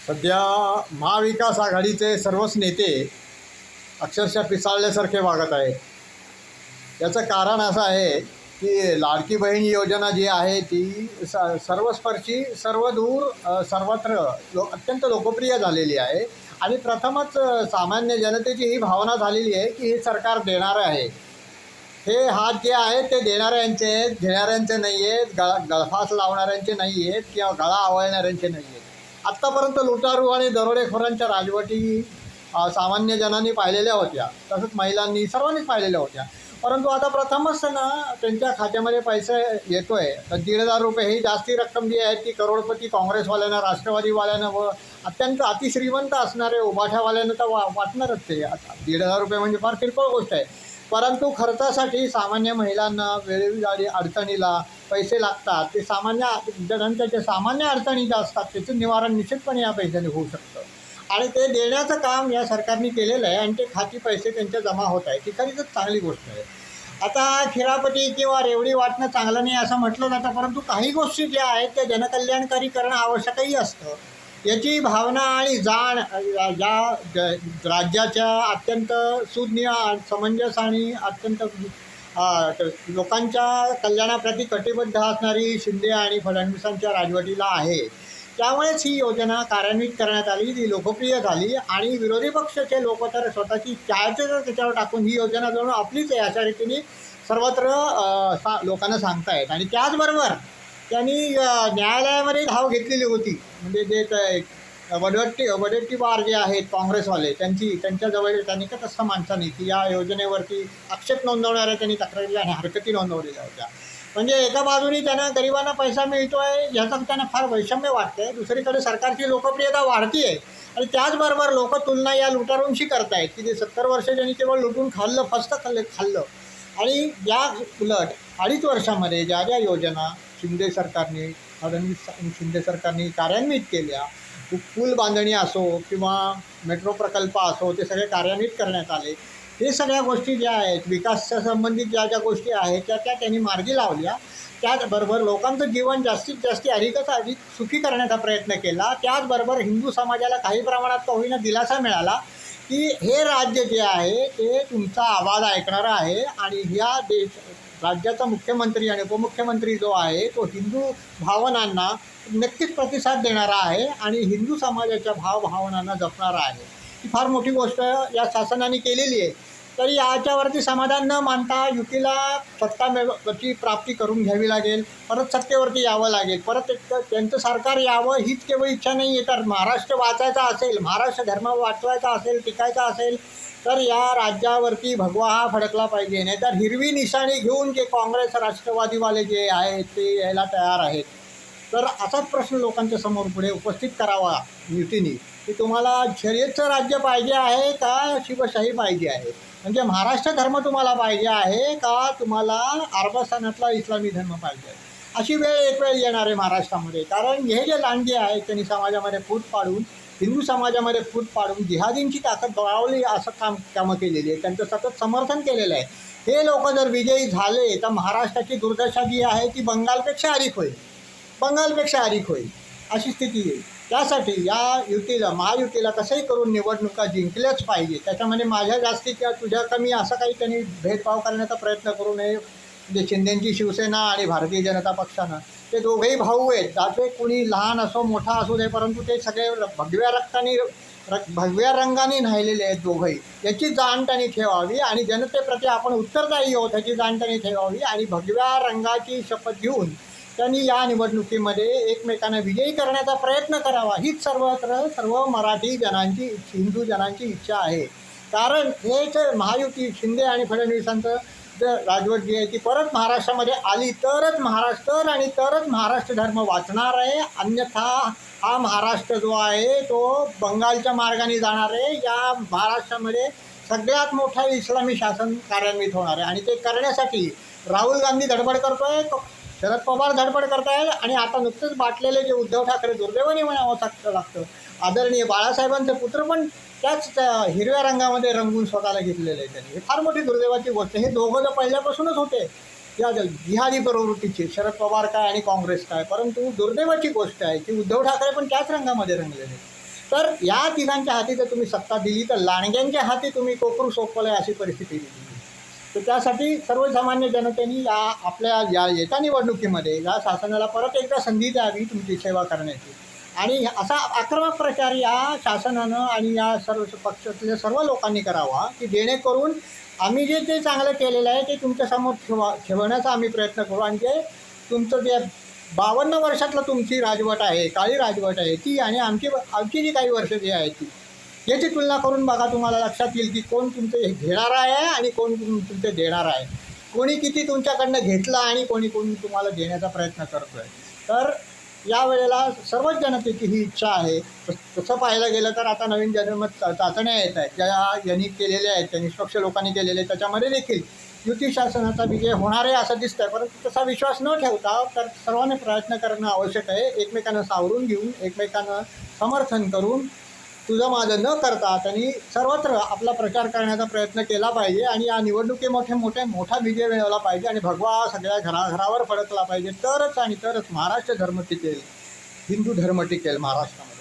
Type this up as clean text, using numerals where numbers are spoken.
सध्या महाविकास आघाडीचे सर्वच नेते अक्षरशः पिसाळल्यासारखे वागत आहेत. याचं कारण असं आहे की लाडकी बहीण योजना जी आहे ती सर्वस्पर्शी सर्वदूर सर्वत्र अत्यंत लोकप्रिय झालेली आहे आणि प्रथमच सामान्य जनतेची ही भावना झालेली आहे की हे सरकार देणारं आहे. हे हात जे आहेत ते देणाऱ्यांचे आहेत, घेणाऱ्यांचे नाही आहेत, गळफास लावणाऱ्यांचे नाही आहेत किंवा गळा आवळणाऱ्यांचे नाही आहेत. आत्तापर्यंत लुटारू आणि दरोडेखोरांच्या राजवटी सामान्य जनांनी पाहिलेल्या होत्या, तसंच महिलांनी सर्वांनीच पाहिलेल्या होत्या. परंतु आता प्रथमच ना त्यांच्या खात्यामध्ये पैसे येतो आहे. तर 1,500 रुपये ही जास्ती रक्कम जी आहे ती करोडपती काँग्रेसवाल्यांना, राष्ट्रवादीवाल्यांना व अत्यंत अतिश्रीमंत असणारे उभाठ्यावाल्यांना तर वाटणारच. ते 1,500 रुपये म्हणजे फार किरकोळ गोष्ट आहे. परंतु खर्चासाठी सामान्य महिलांना वेळोवेळी अडचणीला पैसे लागतात. ते सामान्य जणांच्या जे सामान्य अडचणी ज्या असतात त्याचं निवारण निश्चितपणे या पैशाने होऊ शकतं आणि ते देण्याचं काम या सरकारने केलेलं आहे आणि ते खाती पैसे त्यांच्या जमा होत आहे. ती खरीच चांगली गोष्ट आहे. आता खिरापती किंवा रेवडी वाटणं चांगलं नाही असं म्हटलं जातं, परंतु काही गोष्टी ज्या आहेत त्या जनकल्याणकारी करणं आवश्यकही असतं. याची भावना आणि जाण या राज्याच्या अत्यंत सुज्ञ, समंजस आणि अत्यंत लोकांच्या कल्याणाप्रती कटिबद्ध असणारी शिंदे आणि फडणवीसांच्या राजवटीला आहे. त्यामुळेच ही योजना कार्यान्वित करण्यात आली, ती लोकप्रिय झाली आणि विरोधी पक्षाचे लोक तर स्वतःची छायाचित्र त्याच्यावर टाकून ही योजना जणू आपलीच आहे अशा रीतीने सर्वत्र लोकांना सांगतायत. आणि त्याचबरोबर त्यांनी न्यायालयामध्ये धाव घेतलेली होती. म्हणजे जे वडेट्टीवार जे आहेत काँग्रेसवाले, त्यांच्याजवळ त्यांनी का तसं माणसांनी की या योजनेवरती आक्षेप नोंदवणाऱ्या त्यांनी तक्रारी आणि हरकती नोंदवलेल्या होत्या. म्हणजे एका बाजूने त्यांना गरिबांना पैसा मिळतो आहे याचं त्यांना फार वैषम्य वाटतं आहे, दुसरीकडे सरकारची लोकप्रियता वाढती आहे आणि त्याचबरोबर लोक तुलना या लुटारूंशी करतायत की जे 70 वर्ष त्यांनी केवळ लुटून खाल्लं, फस्त खाल्लं आणि या उलट 2.5 वर्षामध्ये ज्या ज्या योजना शिंदे सरकारने कार्यान्वित केल्या, पूल बांधणी असो किंवा मेट्रो प्रकल्प असो, ते सगळे कार्यान्वित करण्यात आले. हे सगळ्या गोष्टी ज्या आहेत विकासाच्या संबंधित ज्या ज्या गोष्टी आहेत त्या त्यांनी मार्गी लावल्या. त्याचबरोबर लोकांचं जीवन जास्तीत जास्त अधिक सुखी करण्याचा प्रयत्न केला. त्याचबरोबर हिंदू समाजाला काही प्रमाणात का होईना दिलासा मिळाला की हे राज्य जे आहे ते तुमचा आवाज ऐकणारा आहे आणि ह्या राज्याचा मुख्यमंत्री आणि उपमुख्यमंत्री जो आहे तो हिंदू भावनांना नक्कीच प्रतिसाद देणारा आहे आणि हिंदू समाजाच्या भावभावनांना जपणारा आहे. ही फार मोठी गोष्ट या शासनाने केलेली आहे. तरी याच्यावरती समाधान न मानता युतीला सत्ताची प्राप्ती करून घ्यावी लागेल, परत सत्तेवरती यावं लागेल, परत त्यांचं सरकार यावं हीच केवळ इच्छा नाही आहे. तर महाराष्ट्र वाचायचा असेल, महाराष्ट्र धर्म वाचवायचा असेल, टिकायचा असेल तर या राज्यावरती भगवा हा फडकला पाहिजे. नाही तर हिरवी निशाणी घेऊन जे काँग्रेस राष्ट्रवादीवाले जे आहेत ते यायला तयार आहेत. तर असाच प्रश्न लोकांच्या समोर पुढे उपस्थित करावा युतीने की तुम्हाला शर्यतचं राज्य पाहिजे आहे का शिवशाही पाहिजे आहे, म्हणजे महाराष्ट्र धर्म तुम्हाला पाहिजे आहे का तुम्हाला अरबस्थानातला इस्लामी धर्म पाहिजे आहे. अशी एक वेळ येणार आहे महाराष्ट्रामध्ये. कारण हे जे लांडगे आहेत त्यांनी समाजामध्ये फूट पाडून, हिंदू समाजामध्ये फूट पाडून जिहादींची ताकद बळावली असं कामं केलेली आहे, त्यांचं सतत समर्थन केलेलं आहे. हे लोक जर विजयी झाले तर महाराष्ट्राची दुर्दशा जी आहे ती बंगालपेक्षा अधिक होईल अशी स्थिती येईल. त्यासाठी या युतीला, महायुतीला कसंही करून निवडणुका जिंकल्याच पाहिजे. त्याच्यामध्ये माझ्या जास्ती किंवा तुझ्या कमी असं काही त्यांनी भेदभाव करण्याचा प्रयत्न करू नये. म्हणजे शिंदेंची शिवसेना आणि भारतीय जनता पक्षानं ते दोघेही भाऊ आहेत. त्याचे कुणी लहान असो मोठा असू दे, परंतु ते सगळे भगव्या रंगाने न्हायलेले आहेत दोघंही. याची जाण त्यांनी ठेवावी आणि जनतेप्रती आपण उत्तरदायी आहोत ह्याची जाण त्यांनी ठेवावी आणि भगव्या रंगाची शपथ घेऊन त्यांनी या निवडणुकीमध्ये एकमेकांना विजयी करण्याचा प्रयत्न करावा. हीच सर्व मराठी जनांची, हिंदू जनांची इच्छा आहे. कारण हेच महायुती शिंदे आणि फडणवीसांचं जर राजवट जी आहे ती परत महाराष्ट्रामध्ये आली तरच महाराष्ट्र धर्म वाचणार आहे. अन्यथा हा महाराष्ट्र जो आहे तो बंगालच्या मार्गाने जाणार आहे. या महाराष्ट्रामध्ये सगळ्यात मोठा इस्लामी शासन कार्यान्वित होणार आहे आणि ते करण्यासाठी राहुल गांधी धडपड करतोय, शरद पवार धडपड करतायत आणि आता नुकतेच बाटलेले जे उद्धव ठाकरे, दुर्दैवाने म्हणावं लागतं, आदरणीय बाळासाहेबांचे पुत्र पण त्याच हिरव्या रंगामध्ये रंगून स्वतःला घेतलेले आहे त्यांनी. हे फार मोठी दुर्दैवाची गोष्ट. हे दोघं तर पहिल्यापासूनच होते या जिहादी प्रवृत्तीचे, शरद पवार काय आणि काँग्रेस काय. परंतु दुर्दैवाची गोष्ट आहे की उद्धव ठाकरे पण त्याच रंगामध्ये रंगलेले. तर या तिघांच्या हाती जर तुम्ही सत्ता दिली तर लांडग्यांच्या हाती तुम्ही कोकरू सोपवलं अशी परिस्थिती दिली. तर त्यासाठी सर्वसामान्य जनतेने या आपल्या या येत्या निवडणुकीमध्ये या शासनाला परत एकदा संधी द्यावी तुमची सेवा करण्याची. आणि असा आक्रमक प्रचार या शासनानं आणि या सर्व पक्षातल्या सर्व लोकांनी करावा की जेणेकरून आम्ही जे जे चांगलं केलेलं आहे ते तुमच्यासमोर ठेवण्याचा आम्ही प्रयत्न करू. आणि जे तुमचं जे 52 वर्षातलं तुमची राजवट आहे, काळी राजवट आहे ती, आणि आमची जी काही वर्ष जी आहे ती, याची तुलना करून बघा, तुम्हाला लक्षात येईल की कोण तुमचं घेणारा आहे आणि कोण तुमचं देणारा आहे. कोणी किती तुमच्याकडनं घेतलं आणि कोणी तुम्हाला देण्याचा प्रयत्न करतो आहे. तर यावेळेला सर्वच जनतेची ही इच्छा आहे. तसं पाहायला गेलं तर आता नवीन जनमत चाचण्या येत आहेत, ज्या यांनी केलेल्या आहेत, त्या निष्पक्ष लोकांनी केलेल्या आहेत, त्याच्यामध्ये देखील युती शासनाचा विजय होणार आहे असं दिसतं आहे. परंतु तसा विश्वास न ठेवता तर सर्वांनी प्रयत्न करणं आवश्यक आहे. एकमेकांना सावरून घेऊन, एकमेकांना समर्थन करून, तुझं माझं न करता त्यांनी सर्वत्र आपला प्रचार करण्याचा प्रयत्न केला पाहिजे. आणि या निवडणुकीमध्ये मोठा विजय मिळवला पाहिजे आणि भगवा सगळ्या घराघरावर फडकला पाहिजे. तरच आणि तरच महाराष्ट्र धर्म टिकेल, हिंदू धर्म टिकेल महाराष्ट्रामध्ये.